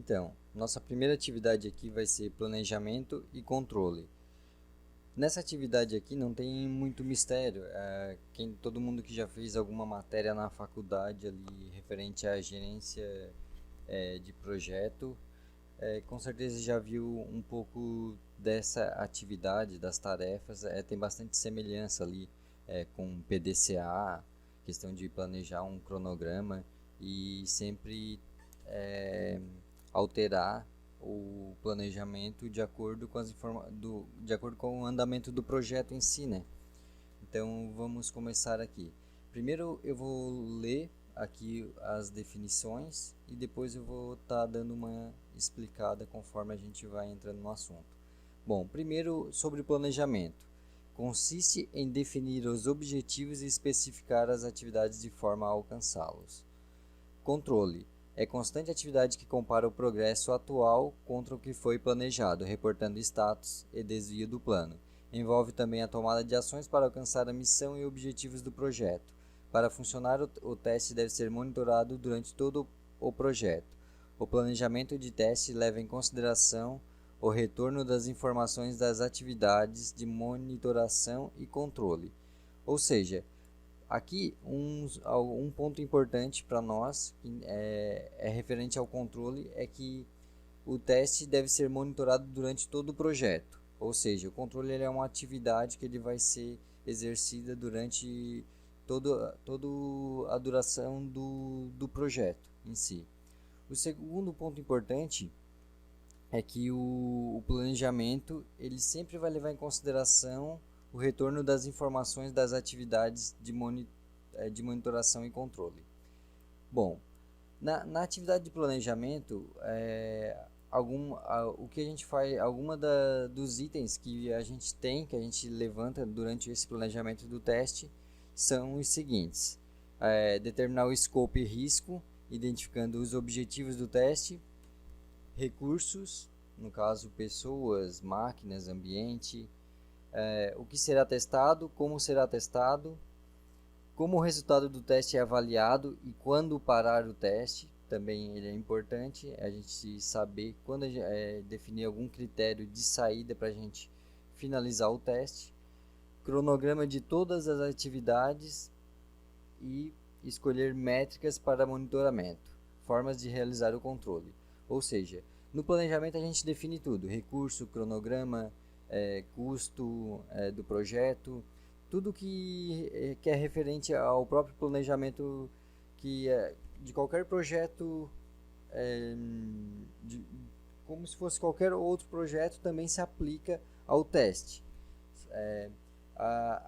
Então, nossa primeira atividade aqui vai ser planejamento e controle. Nessa atividade aqui não tem muito mistério. Todo mundo que já fez alguma matéria na faculdade ali referente à gerência de projeto, com certeza já viu um pouco dessa atividade, das tarefas. Tem bastante semelhança ali com PDCA, questão de planejar um cronograma e sempre alterar o planejamento de acordo com de acordo com o andamento do projeto em si, né? Então vamos começar aqui. Primeiro eu vou ler aqui as definições e depois eu vou estar dando uma explicada conforme a gente vai entrando no assunto. Bom, primeiro sobre planejamento. Consiste em definir os objetivos e especificar as atividades de forma a alcançá-los. Controle. É constante atividade que compara o progresso atual contra o que foi planejado, reportando status e desvio do plano. Envolve também a tomada de ações para alcançar a missão e objetivos do projeto. Para funcionar, o teste deve ser monitorado durante todo o projeto. O planejamento de teste leva em consideração o retorno das informações das atividades de monitoração e controle. Ou seja, aqui um ponto importante para nós é referente ao controle, é que o teste deve ser monitorado durante todo o projeto. Ou seja, o controle é uma atividade que ele vai ser exercida durante toda a duração do projeto em si. O segundo ponto importante é que o planejamento ele sempre vai levar em consideração o retorno das informações das atividades de monitoração e controle. Bom, na atividade de planejamento, o que a gente faz, dos itens que a gente tem, que a gente levanta durante esse planejamento do teste, são os seguintes: determinar o scope e risco, identificando os objetivos do teste, recursos, no caso pessoas, máquinas, ambiente, o que será testado, como o resultado do teste é avaliado e quando parar o teste. Também ele é importante a gente saber quando definir algum critério de saída para a gente finalizar o teste, cronograma de todas as atividades e escolher métricas para monitoramento, formas de realizar o controle. Ou seja, no planejamento a gente define tudo: recurso, cronograma, custo do projeto, tudo que é referente ao próprio planejamento de qualquer projeto, como se fosse qualquer outro projeto, também se aplica ao teste.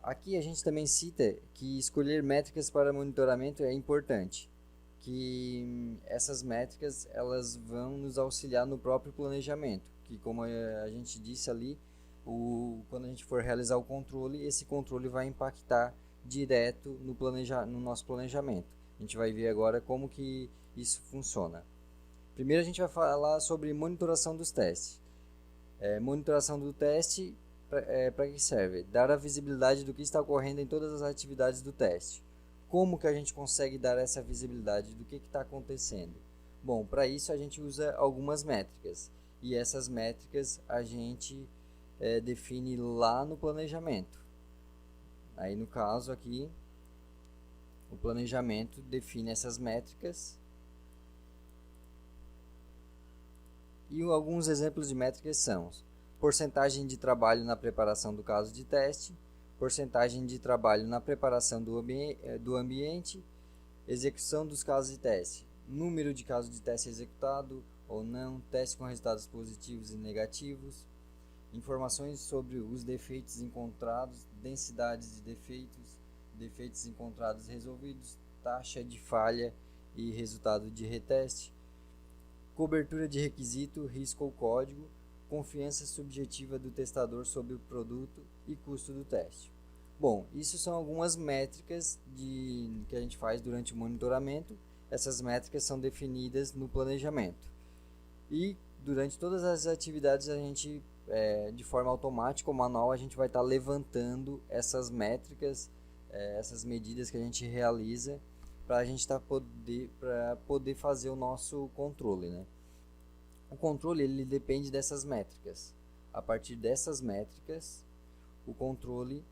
Aqui a gente também cita que escolher métricas para monitoramento é importante, que essas métricas elas vão nos auxiliar no próprio planejamento, que como a gente disse ali, quando a gente for realizar o controle, esse controle vai impactar direto no nosso planejamento. A gente vai ver agora como que isso funciona. Primeiro a gente vai falar sobre monitoração dos testes. Monitoração do teste, para que serve? Dar a visibilidade do que está ocorrendo em todas as atividades do teste. Como que a gente consegue dar essa visibilidade do que está acontecendo? Bom, para isso a gente usa algumas métricas, e essas métricas a gente define lá no planejamento. Aí no caso aqui, o planejamento define essas métricas, e alguns exemplos de métricas são: porcentagem de trabalho na preparação do caso de teste, porcentagem de trabalho na preparação do ambiente, execução dos casos de teste, número de casos de teste executado ou não, teste com resultados positivos e negativos, informações sobre os defeitos encontrados, densidades de defeitos, defeitos encontrados resolvidos, taxa de falha e resultado de reteste, cobertura de requisito, risco ou código, confiança subjetiva do testador sobre o produto e custo do teste. Bom, isso são algumas métricas que a gente faz durante o monitoramento. Essas métricas são definidas no planejamento. E durante todas as atividades a gente, de forma automática ou manual, a gente vai estar levantando essas métricas, essas medidas que a gente realiza para a gente poder fazer o nosso controle, né? O controle ele depende dessas métricas. A partir dessas métricas, o controle,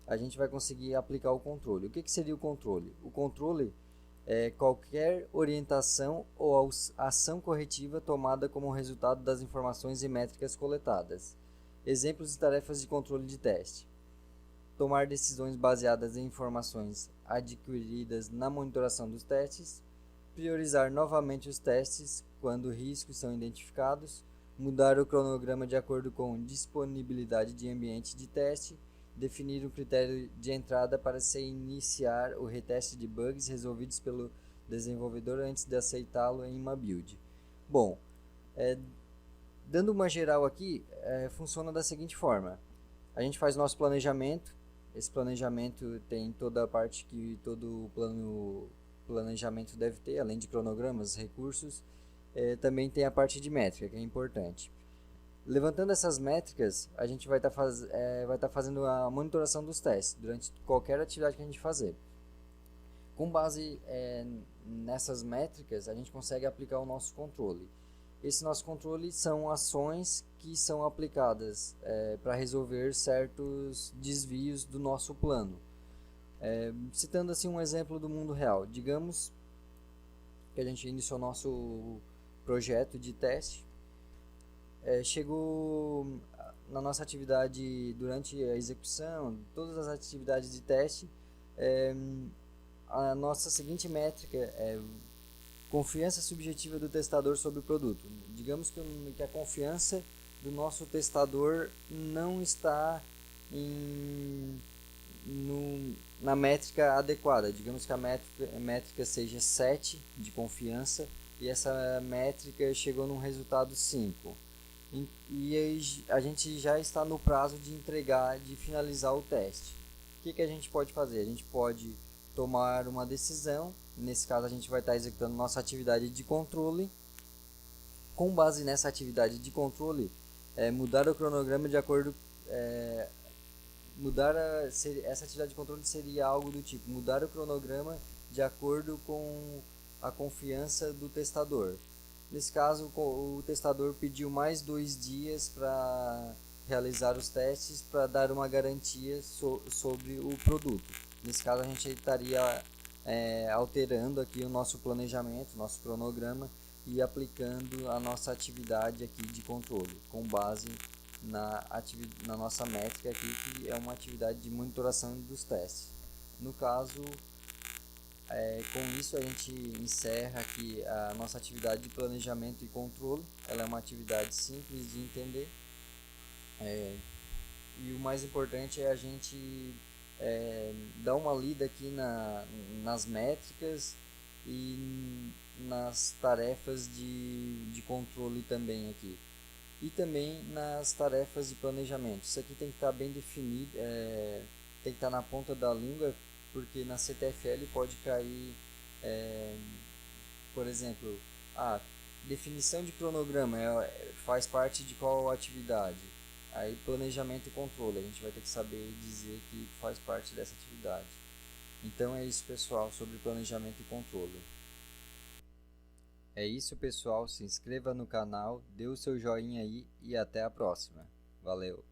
a gente vai conseguir aplicar o controle. O que seria o controle? O controle é qualquer orientação ou ação corretiva tomada como resultado das informações e métricas coletadas. Exemplos de tarefas de controle de teste: tomar decisões baseadas em informações adquiridas na monitoração dos testes, priorizar novamente os testes quando riscos são identificados, mudar o cronograma de acordo com disponibilidade de ambiente de teste, definir o critério de entrada para se iniciar o reteste de bugs resolvidos pelo desenvolvedor antes de aceitá-lo em uma build. Bom, dando uma geral aqui, funciona da seguinte forma: a gente faz nosso planejamento. Esse planejamento tem toda a parte que todo planejamento deve ter, além de cronogramas, recursos. Também tem a parte de métrica, que é importante. Levantando essas métricas, a gente vai estar fazendo a monitoração dos testes durante qualquer atividade que a gente fazer. Com base nessas métricas, a gente consegue aplicar o nosso controle. Esse nosso controle são ações que são aplicadas para resolver certos desvios do nosso plano. Citando assim um exemplo do mundo real, digamos que a gente iniciou nosso projeto de teste, chegou na nossa atividade durante a execução, todas as atividades de teste, a nossa seguinte métrica é confiança subjetiva do testador sobre o produto. Digamos que a confiança do nosso testador não está na métrica adequada. Digamos que a métrica seja 7 de confiança e essa métrica chegou num resultado 5. E a gente já está no prazo de entregar, de finalizar o teste. O que a gente pode fazer? A gente pode tomar uma decisão. Nesse caso, a gente vai estar executando nossa atividade de controle. Com base nessa atividade de controle, mudar o cronograma de acordo... essa atividade de controle seria algo do tipo: mudar o cronograma de acordo com a confiança do testador. Nesse caso, o testador pediu mais 2 dias para realizar os testes, para dar uma garantia sobre o produto. Nesse caso, a gente estaria alterando aqui o nosso planejamento, nosso cronograma, e aplicando a nossa atividade aqui de controle, com base na nossa métrica aqui, que é uma atividade de monitoração dos testes. No caso, com isso a gente encerra aqui a nossa atividade de planejamento e controle. Ela é uma atividade simples de entender, e o mais importante é a gente dar uma lida aqui nas métricas e nas tarefas de controle também aqui. E também nas tarefas de planejamento. Isso aqui tem que estar bem definido, tem que estar na ponta da língua, porque na CTFL pode cair, por exemplo, definição de cronograma faz parte de qual atividade? Aí planejamento e controle, a gente vai ter que saber dizer que faz parte dessa atividade. Então é isso, pessoal, sobre planejamento e controle. É isso, pessoal, se inscreva no canal, dê o seu joinha aí e até a próxima. Valeu!